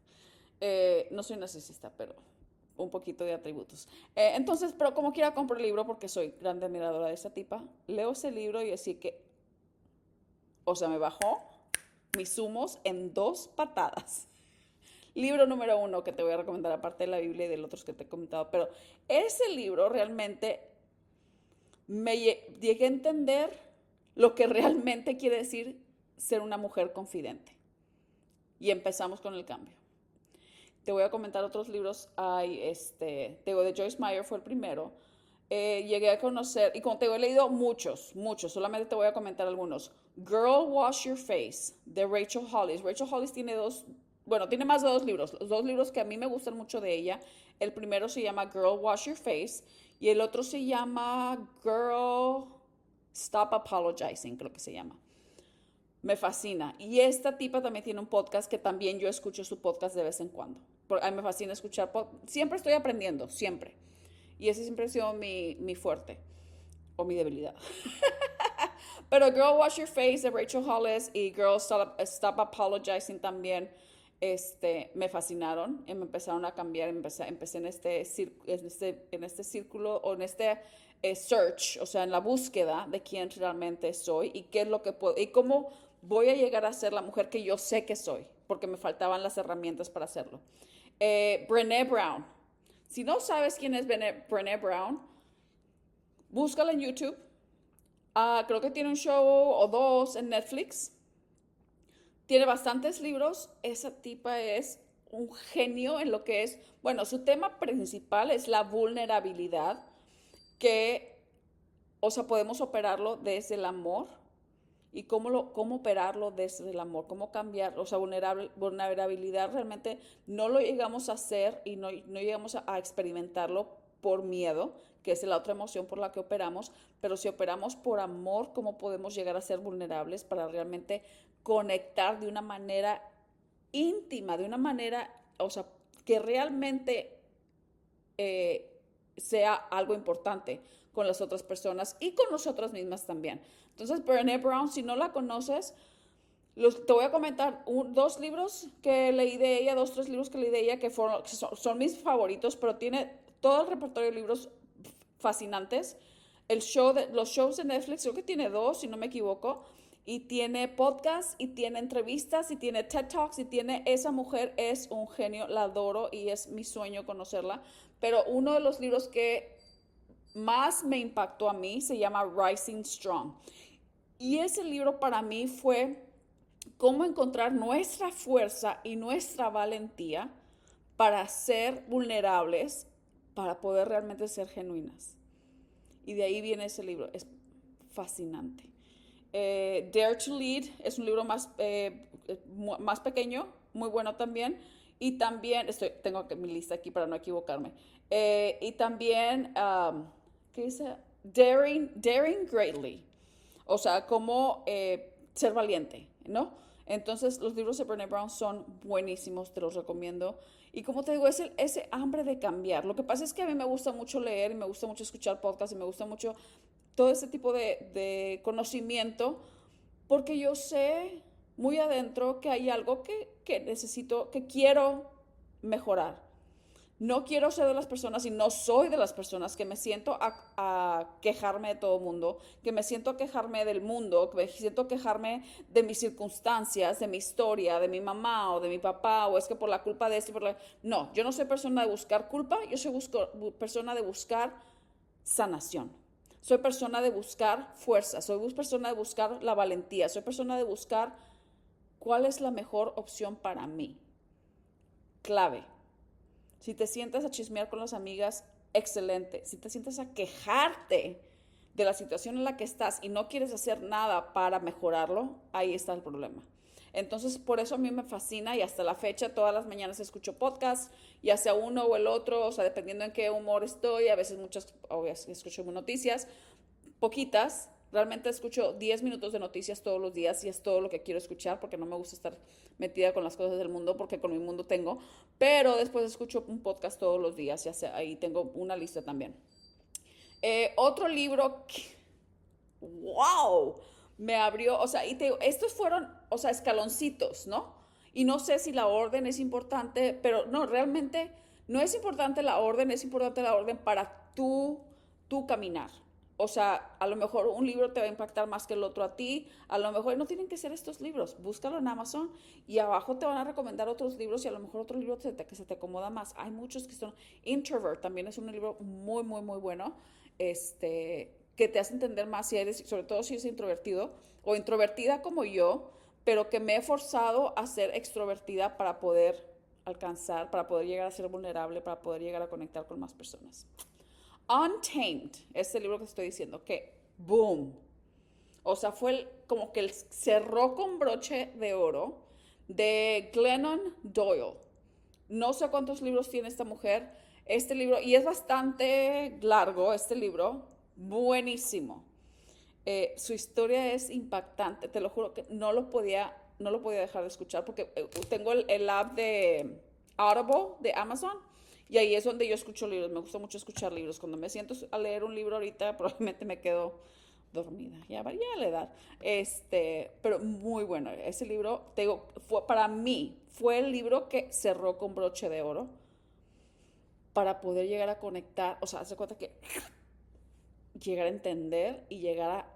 No soy narcisista, pero un poquito de atributos. Entonces, pero como quiera compro el libro porque soy grande admiradora de esa tipa. Leo ese libro y así que, o sea, me bajó mis humos en 2 patadas. Libro número 1 que te voy a recomendar, aparte de la Biblia y de los otros que te he comentado, pero ese libro realmente llegué a entender lo que realmente quiere decir ser una mujer confidente. Y empezamos con el cambio. Te voy a comentar otros libros. Te digo, de Joyce Meyer fue el primero. Llegué a conocer, y como te digo, he leído muchos, solamente te voy a comentar algunos. Girl, Wash Your Face, de Rachel Hollis. Rachel Hollis tiene tiene más de 2 libros. Los 2 libros que a mí me gustan mucho de ella. El primero se llama Girl, Wash Your Face, y el otro se llama Girl, Stop Apologizing, creo que se llama. Me fascina. Y esta tipa también tiene un podcast que también yo escucho su podcast de vez en cuando. A mí me fascina escuchar siempre estoy aprendiendo, siempre. Y ese siempre ha sido mi fuerte o mi debilidad. Pero Girl Wash Your Face de Rachel Hollis y Girl Stop Apologizing también me fascinaron y me empezaron a cambiar. Empecé en este círculo o en este search, o sea, en la búsqueda de quién realmente soy y qué es lo que puedo y cómo voy a llegar a ser la mujer que yo sé que soy, porque me faltaban las herramientas para hacerlo. Brené Brown. Si no sabes quién es Brené Brown, Búscala en YouTube. Creo que tiene un show o dos en Netflix. Tiene bastantes libros. Esa tipa es un genio en lo que es, bueno, su tema principal es la vulnerabilidad, que, o sea, podemos operarlo desde el amor y cómo operarlo desde el amor, cómo cambiar, o sea, vulnerabilidad realmente no lo llegamos a hacer y no llegamos a experimentarlo por miedo, que es la otra emoción por la que operamos, pero si operamos por amor, ¿cómo podemos llegar a ser vulnerables para realmente conectar de una manera íntima, de una manera, o sea, que realmente eh, sea algo importante con las otras personas y con nosotras mismas también? Entonces, Brené Brown, si no la conoces, te voy a comentar dos libros que leí de ella, dos, tres libros que leí de ella que son mis favoritos, pero tiene todo el repertorio de libros fascinantes. Los shows de Netflix, creo que tiene dos, si no me equivoco, y tiene podcast, y tiene entrevistas, y tiene TED Talks, y tiene, esa mujer es un genio, la adoro y es mi sueño conocerla. Pero uno de los libros que más me impactó a mí se llama Rising Strong. Y ese libro para mí fue cómo encontrar nuestra fuerza y nuestra valentía para ser vulnerables, para poder realmente ser genuinas. Y de ahí viene ese libro, es fascinante. Dare to Lead es un libro más pequeño, muy bueno también. Y también, tengo mi lista aquí para no equivocarme. Y también, ¿qué dice? Daring Greatly. O sea, cómo ser valiente, ¿no? Entonces, los libros de Brené Brown son buenísimos, te los recomiendo. Y como te digo, es ese hambre de cambiar. Lo que pasa es que a mí me gusta mucho leer y me gusta mucho escuchar podcasts y me gusta mucho todo ese tipo de conocimiento, porque yo sé muy adentro que hay algo que necesito, que quiero mejorar. No quiero ser de las personas y no soy de las personas que me siento a quejarme de todo el mundo, que me siento a quejarme del mundo, que me siento a quejarme de mis circunstancias, de mi historia, de mi mamá o de mi papá, o es que por la culpa de esto. No, yo no soy persona de buscar culpa, yo soy persona de buscar sanación. Soy persona de buscar fuerza, soy persona de buscar la valentía, soy persona de buscar cuál es la mejor opción para mí. Clave. Si te sientas a chismear con las amigas, excelente. Si te sientas a quejarte de la situación en la que estás y no quieres hacer nada para mejorarlo, ahí está el problema. Entonces, por eso a mí me fascina y hasta la fecha todas las mañanas escucho podcasts, ya sea uno o el otro, o sea, dependiendo en qué humor estoy, a veces escucho noticias, poquitas. Realmente escucho 10 minutos de noticias todos los días y es todo lo que quiero escuchar porque no me gusta estar metida con las cosas del mundo porque con mi mundo tengo. Pero después escucho un podcast todos los días, ya sea, ahí tengo una lista también. Otro libro que, wow, me abrió, o sea, estos fueron, o sea, escaloncitos, ¿no? Y no sé si la orden es importante, pero no, realmente no es importante la orden, es importante la orden para tú caminar. O sea, a lo mejor un libro te va a impactar más que el otro a ti, a lo mejor no tienen que ser estos libros, búscalo en Amazon y abajo te van a recomendar otros libros y a lo mejor otro libro que se te acomoda más. Hay muchos que son, Introvert también es un libro muy, muy, muy bueno, que te hace entender más si eres, sobre todo si eres introvertido o introvertida como yo, pero que me he forzado a ser extrovertida para poder alcanzar, para poder llegar a ser vulnerable, para poder llegar a conectar con más personas. Untamed, este libro que estoy diciendo, que boom. O sea, como que cerró con broche de oro de Glennon Doyle. No sé cuántos libros tiene esta mujer. Este libro, y es bastante largo, este libro, buenísimo. Su historia es impactante, te lo juro que no lo podía dejar de escuchar porque tengo el app de Audible de Amazon y ahí es donde yo escucho libros. Me gusta mucho escuchar libros. Cuando me siento a leer un libro ahorita, probablemente me quedo dormida, ya la edad. Pero muy bueno. Ese libro, te digo, para mí, fue el libro que cerró con broche de oro para poder llegar a conectar, o sea, hace cuenta que llegar a entender y llegar a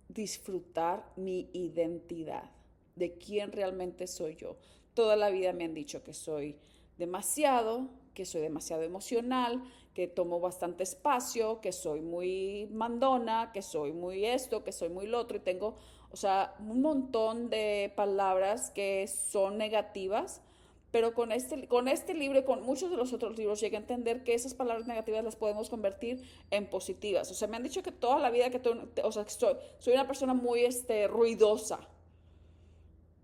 disfrutar mi identidad, de quién realmente soy yo. Toda la vida me han dicho que soy demasiado emocional, que tomo bastante espacio, que soy muy mandona, que soy muy esto, que soy muy lo otro y tengo, o sea, un montón de palabras que son negativas, pero con este libro y con muchos de los otros libros llegué a entender que esas palabras negativas las podemos convertir en positivas. O sea, me han dicho que toda la vida que o sea, que soy una persona muy ruidosa.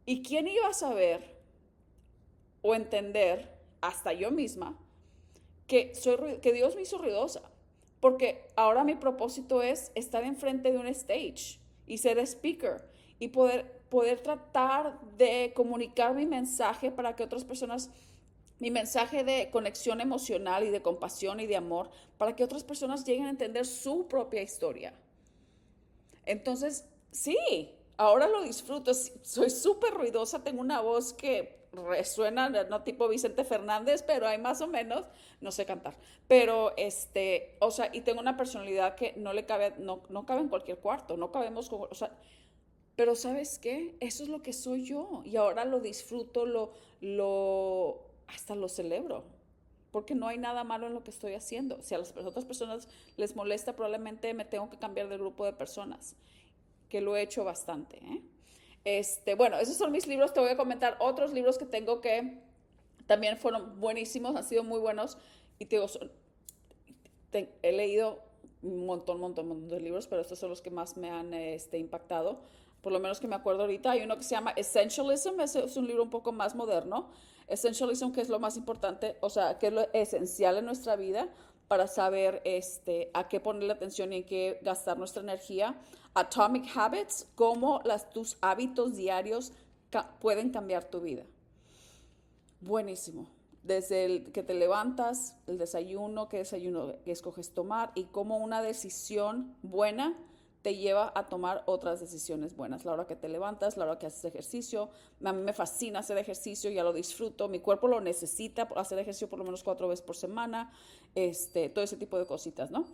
¿Y quién iba a saber o entender, hasta yo misma, que Dios me hizo ruidosa? Porque ahora mi propósito es estar enfrente de un stage y ser speaker y poder tratar de comunicar mi mensaje para que otras personas, mi mensaje de conexión emocional y de compasión y de amor, para que otras personas lleguen a entender su propia historia. Entonces, sí, ahora lo disfruto. Soy súper ruidosa, tengo una voz que resuena, no tipo Vicente Fernández, pero hay más o menos, no sé cantar, pero o sea, y tengo una personalidad que no le cabe, no cabe en cualquier cuarto, no cabemos, o sea, pero ¿sabes qué? Eso es lo que soy yo y ahora lo disfruto, hasta lo celebro, porque no hay nada malo en lo que estoy haciendo. Si a las otras personas les molesta, probablemente me tengo que cambiar de grupo de personas, que lo he hecho bastante, ¿eh? Bueno, esos son mis libros. Te voy a comentar otros libros que tengo que también fueron buenísimos, han sido muy buenos. Y te digo, he leído un montón de libros, pero estos son los que más me han impactado. Por lo menos que me acuerdo ahorita. Hay uno que se llama Essentialism, ese es un libro un poco más moderno. Essentialism, que es lo más importante, o sea, que es lo esencial en nuestra vida para saber a qué ponerle atención y en qué gastar nuestra energía. Atomic Habits, cómo tus hábitos diarios pueden cambiar tu vida. Buenísimo. Desde el que te levantas, el desayuno que escoges tomar y cómo una decisión buena te lleva a tomar otras decisiones buenas. La hora que te levantas, la hora que haces ejercicio. A mí me fascina hacer ejercicio, ya lo disfruto. Mi cuerpo lo necesita hacer ejercicio por lo menos 4 veces por semana. Todo ese tipo de cositas, ¿no?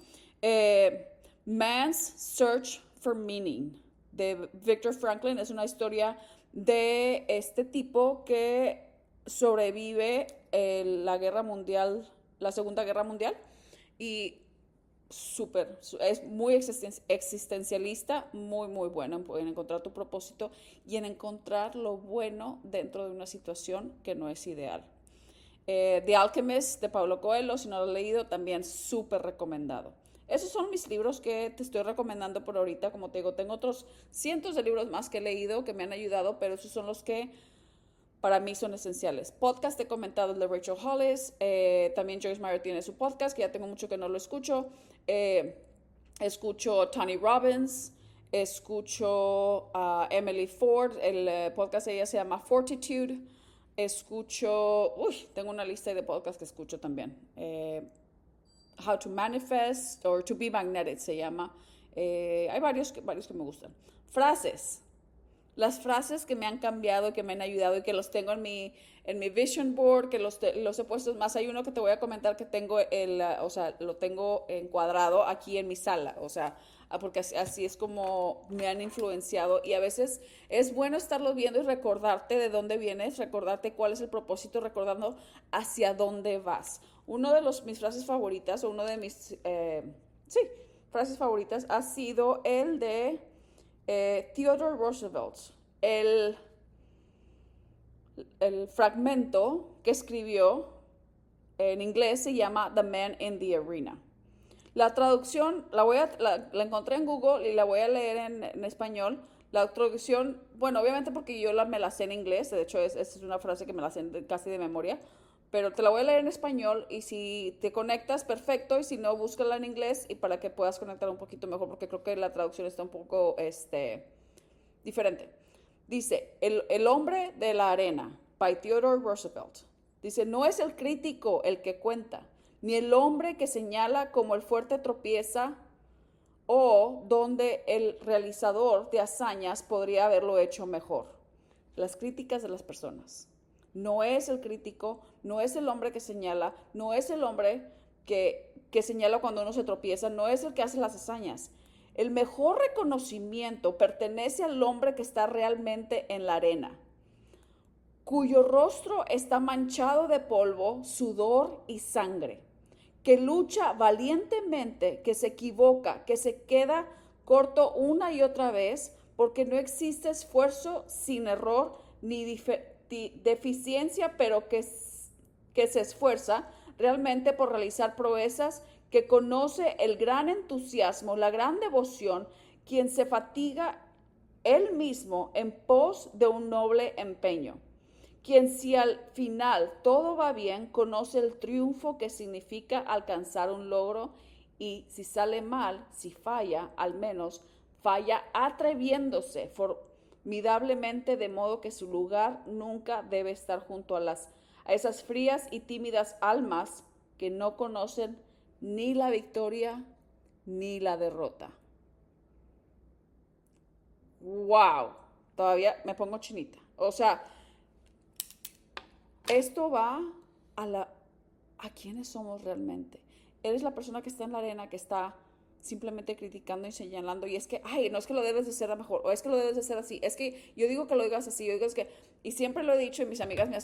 Man's Search for Meaning, de Viktor Franklin. Es una historia de este tipo que sobrevive la guerra mundial, la Segunda Guerra Mundial, y es muy existencialista, muy bueno en encontrar tu propósito y en encontrar lo bueno dentro de una situación que no es ideal. The Alchemist de Paulo Coelho, si no lo has leído, también súper recomendado. Esos son mis libros que te estoy recomendando por ahorita. Como te digo, tengo otros cientos de libros más que he leído que me han ayudado, pero esos son los que para mí son esenciales. Podcast he comentado el de Rachel Hollis, también Joyce Meyer tiene su podcast, que ya tengo mucho que no lo escucho. Escucho Tony Robbins, escucho a Emily Ford, el podcast de ella se llama Fortitude. Tengo una lista de podcasts que escucho también. How to Manifest, or To Be Magnetic se llama. Hay varios que me gustan. Frases. Las frases que me han cambiado, que me han ayudado y que los tengo en mi vision board, que los he puesto más. Hay uno que te voy a comentar que tengo, o sea, lo tengo encuadrado aquí en mi sala, o sea, porque así es como me han influenciado y a veces es bueno estarlo viendo y recordarte de dónde vienes, recordarte cuál es el propósito, recordando hacia dónde vas. Uno de mis frases favoritas, o uno de mis, frases favoritas ha sido el de Theodore Roosevelt. El fragmento que escribió en inglés se llama The Man in the Arena. La traducción la encontré en Google y la voy a leer en español. La traducción, bueno, obviamente porque yo me la sé en inglés, de hecho es una frase que me la sé casi de memoria, pero te la voy a leer en español y si te conectas, perfecto, y si no, búscala en inglés y para que puedas conectar un poquito mejor, porque creo que la traducción está un poco diferente. Dice, el hombre de la arena, by Theodore Roosevelt. Dice, no es el crítico el que cuenta, ni el hombre que señala como el fuerte tropieza o donde el realizador de hazañas podría haberlo hecho mejor. Las críticas de las personas. No es el crítico, no es el hombre que señala, no es el hombre que señala cuando uno se tropieza, no es el que hace las hazañas. El mejor reconocimiento pertenece al hombre que está realmente en la arena, cuyo rostro está manchado de polvo, sudor y sangre, que lucha valientemente, que se equivoca, que se queda corto una y otra vez, porque no existe esfuerzo sin error ni deficiencia, pero que se esfuerza realmente por realizar proezas, que conoce el gran entusiasmo, la gran devoción, quien se fatiga él mismo en pos de un noble empeño, quien si al final todo va bien, conoce el triunfo que significa alcanzar un logro y si sale mal, si falla, al menos falla atreviéndose formidablemente, de modo que su lugar nunca debe estar junto a esas frías y tímidas almas que no conocen ni la victoria ni la derrota. ¡Wow! Todavía me pongo chinita. O sea, esto va a quiénes somos realmente. Eres la persona que está en la arena, que está simplemente criticando y señalando, y es que, ay, no es que lo debes de hacer mejor, o es que lo debes de hacer así, es que yo digo que lo digas así, yo digo es que, y siempre lo he dicho y mis amigas me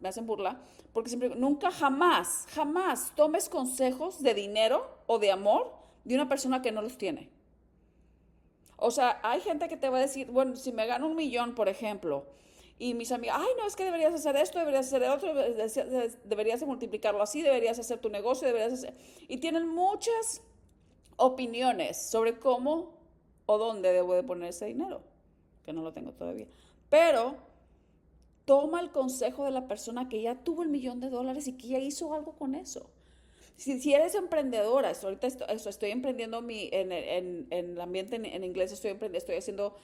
hacen burla, porque siempre, nunca jamás tomes consejos de dinero o de amor de una persona que no los tiene. O sea, hay gente que te va a decir, bueno, si me gano 1 millón, por ejemplo, y mis amigas, ay, no, es que deberías hacer esto, deberías hacer otro, deberías de multiplicarlo así, deberías hacer tu negocio, deberías hacer... Y tienen muchas opiniones sobre cómo o dónde debo de poner ese dinero, que no lo tengo todavía. Pero toma el consejo de la persona que ya tuvo $1 millón y que ya hizo algo con eso. Si eres emprendedora, ahorita estoy emprendiendo en el ambiente en inglés, estoy haciendo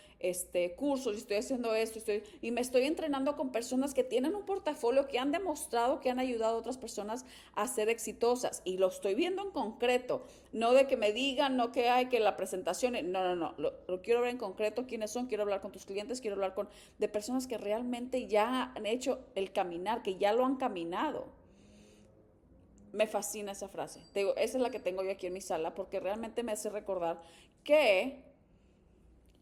cursos, estoy haciendo esto, y me estoy entrenando con personas que tienen un portafolio, que han demostrado que han ayudado a otras personas a ser exitosas. Y lo estoy viendo en concreto, no de que me digan, no que hay que la presentación, no. Lo quiero ver en concreto, quiénes son, quiero hablar con tus clientes, quiero hablar de personas que realmente ya han hecho el caminar, que ya lo han caminado. Me fascina esa frase. Te digo, esa es la que tengo yo aquí en mi sala porque realmente me hace recordar que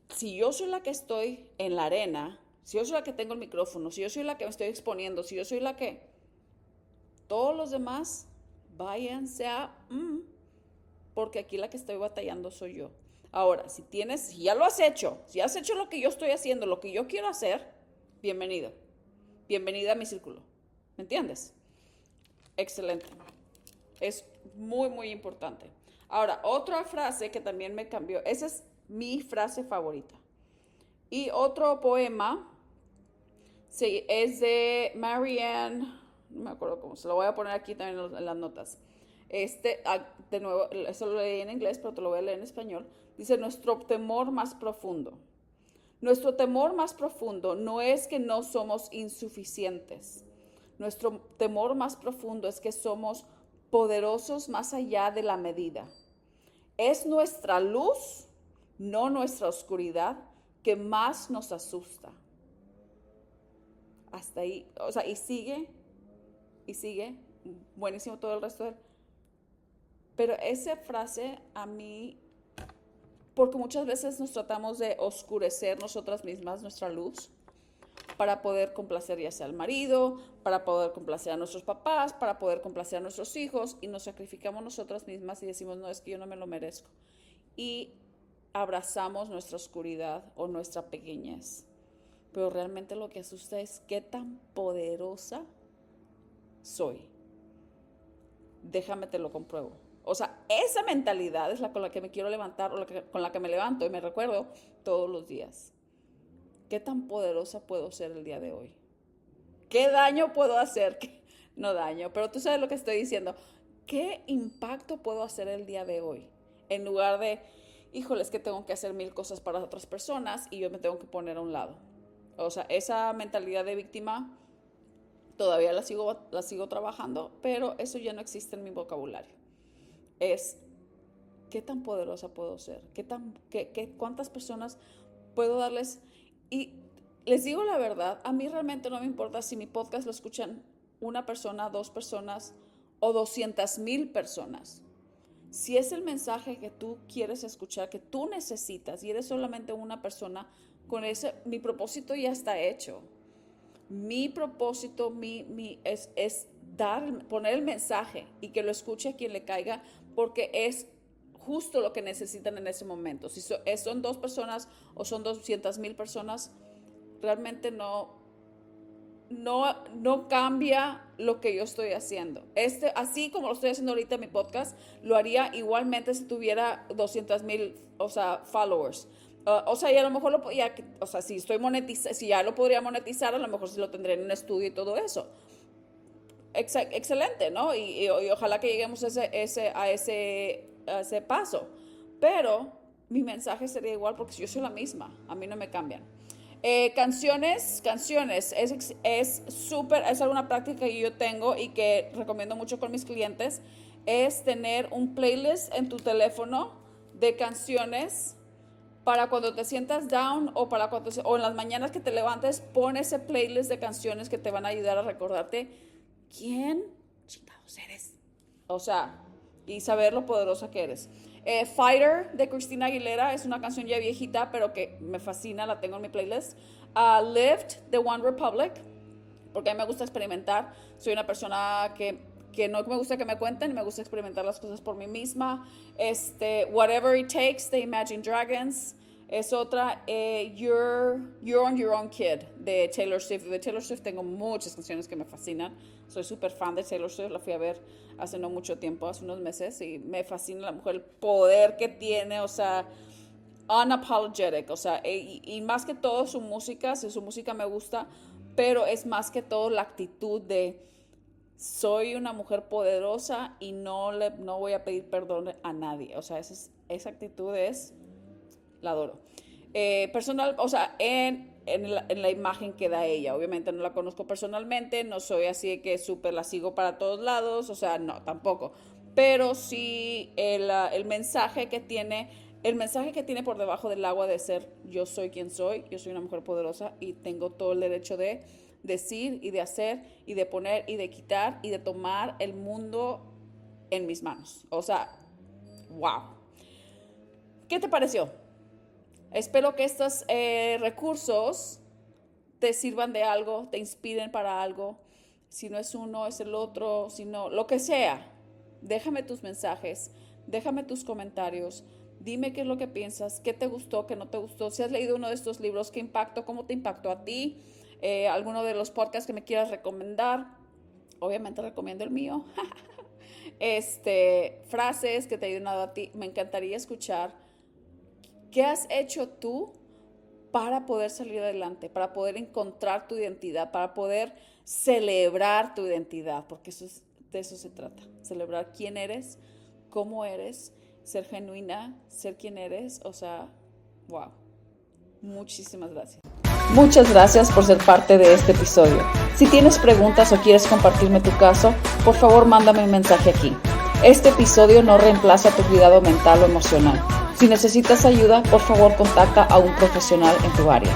si yo soy la que estoy en la arena, si yo soy la que tengo el micrófono, si yo soy la que me estoy exponiendo, si yo soy la que... Todos los demás váyanse porque aquí la que estoy batallando soy yo. Ahora, si ya lo has hecho, si has hecho lo que yo estoy haciendo, lo que yo quiero hacer, bienvenido. Bienvenida a mi círculo. ¿Me entiendes? Excelente. Es muy, muy importante. Ahora, otra frase que también me cambió. Esa es mi frase favorita. Y otro poema, sí, es de Marianne, no me acuerdo cómo, se lo voy a poner aquí también en las notas. De nuevo, eso lo leí en inglés, pero te lo voy a leer en español. Dice, nuestro temor más profundo. Nuestro temor más profundo no es que no somos insuficientes. Nuestro temor más profundo es que somos poderosos más allá de la medida. Es nuestra luz, no nuestra oscuridad, que más nos asusta. Hasta ahí, o sea, y sigue, buenísimo todo el resto. Pero esa frase a mí, porque muchas veces nos tratamos de oscurecer nosotras mismas nuestra luz, para poder complacer ya sea al marido, para poder complacer a nuestros papás, para poder complacer a nuestros hijos, y nos sacrificamos nosotras mismas y decimos, no, es que yo no me lo merezco. Y abrazamos nuestra oscuridad o nuestra pequeñez. Pero realmente lo que asusta es qué tan poderosa soy. Déjame te lo compruebo. O sea, esa mentalidad es la con la que me quiero levantar, o con la que me levanto y me recuerdo todos los días. ¿Qué tan poderosa puedo ser el día de hoy? ¿Qué daño puedo hacer? No daño, pero tú sabes lo que estoy diciendo. ¿Qué impacto puedo hacer el día de hoy? En lugar de, híjole, es que tengo que hacer 1000 cosas para otras personas y yo me tengo que poner a un lado. O sea, esa mentalidad de víctima todavía la sigo trabajando, pero eso ya no existe en mi vocabulario. Es, ¿qué tan poderosa puedo ser? ¿Cuántas personas puedo darles? Y les digo la verdad, a mí realmente no me importa si mi podcast lo escuchan una persona, 2 personas o 200,000 personas. Si es el mensaje que tú quieres escuchar, que tú necesitas, y eres solamente una persona, con ese, mi propósito ya está hecho. Mi propósito es poner el mensaje y que lo escuche a quien le caiga, porque es justo lo que necesitan en ese momento. Si son 2 personas o son 200,000 personas, realmente no cambia lo que yo estoy haciendo. Así como lo estoy haciendo ahorita en mi podcast, lo haría igualmente si tuviera 200,000, followers. Y a lo mejor si ya lo podría monetizar, a lo mejor sí lo tendré en un estudio y todo eso. Excelente, ¿no? Y ojalá que lleguemos a ese paso. Pero mi mensaje sería igual porque yo soy la misma. A mí no me cambian. Canciones. Es alguna práctica que yo tengo y que recomiendo mucho con mis clientes. Es tener un playlist en tu teléfono de canciones para cuando te sientas down o en las mañanas que te levantes, pon ese playlist de canciones que te van a ayudar a recordarte quién chingados eres. Y saber lo poderosa que eres. Fighter de Christina Aguilera es una canción ya viejita, pero que me fascina, la tengo en mi playlist. Lived de One Republic, porque a mí me gusta experimentar. Soy una persona que no me gusta que me cuenten, me gusta experimentar las cosas por mí misma. Whatever It Takes de Imagine Dragons es otra. You're on Your Own Kid de Taylor Swift. De Taylor Swift tengo muchas canciones que me fascinan. Soy súper fan de Taylor Swift, la fui a ver hace no mucho tiempo, hace unos meses, y me fascina la mujer, el poder que tiene, unapologetic, y más que todo su música me gusta, pero es más que todo la actitud de soy una mujer poderosa y no voy a pedir perdón a nadie, esa actitud la adoro. Personal, en la imagen que da ella. Obviamente no la conozco personalmente, no soy así de que súper la sigo para todos lados, no, tampoco. Pero sí el mensaje que tiene por debajo del agua de ser yo soy quien soy, yo soy una mujer poderosa y tengo todo el derecho de decir y de hacer y de poner y de quitar y de tomar el mundo en mis manos. Wow. ¿Qué te pareció? Espero que estos recursos te sirvan de algo, te inspiren para algo. Si no es uno, es el otro, si no, lo que sea. Déjame tus mensajes, déjame tus comentarios, dime qué es lo que piensas, qué te gustó, qué no te gustó. Si has leído uno de estos libros, ¿qué impactó? ¿Cómo te impactó a ti? Alguno de los podcasts que me quieras recomendar. Obviamente recomiendo el mío. Frases que te ayuden a ti. Me encantaría escuchar. ¿Qué has hecho tú para poder salir adelante, para poder encontrar tu identidad, para poder celebrar tu identidad? Porque de eso se trata, celebrar quién eres, cómo eres, ser genuina, ser quien eres, wow. Muchísimas gracias. Muchas gracias por ser parte de este episodio. Si tienes preguntas o quieres compartirme tu caso, por favor mándame un mensaje aquí. Este episodio no reemplaza tu cuidado mental o emocional. Si necesitas ayuda, por favor contacta a un profesional en tu área.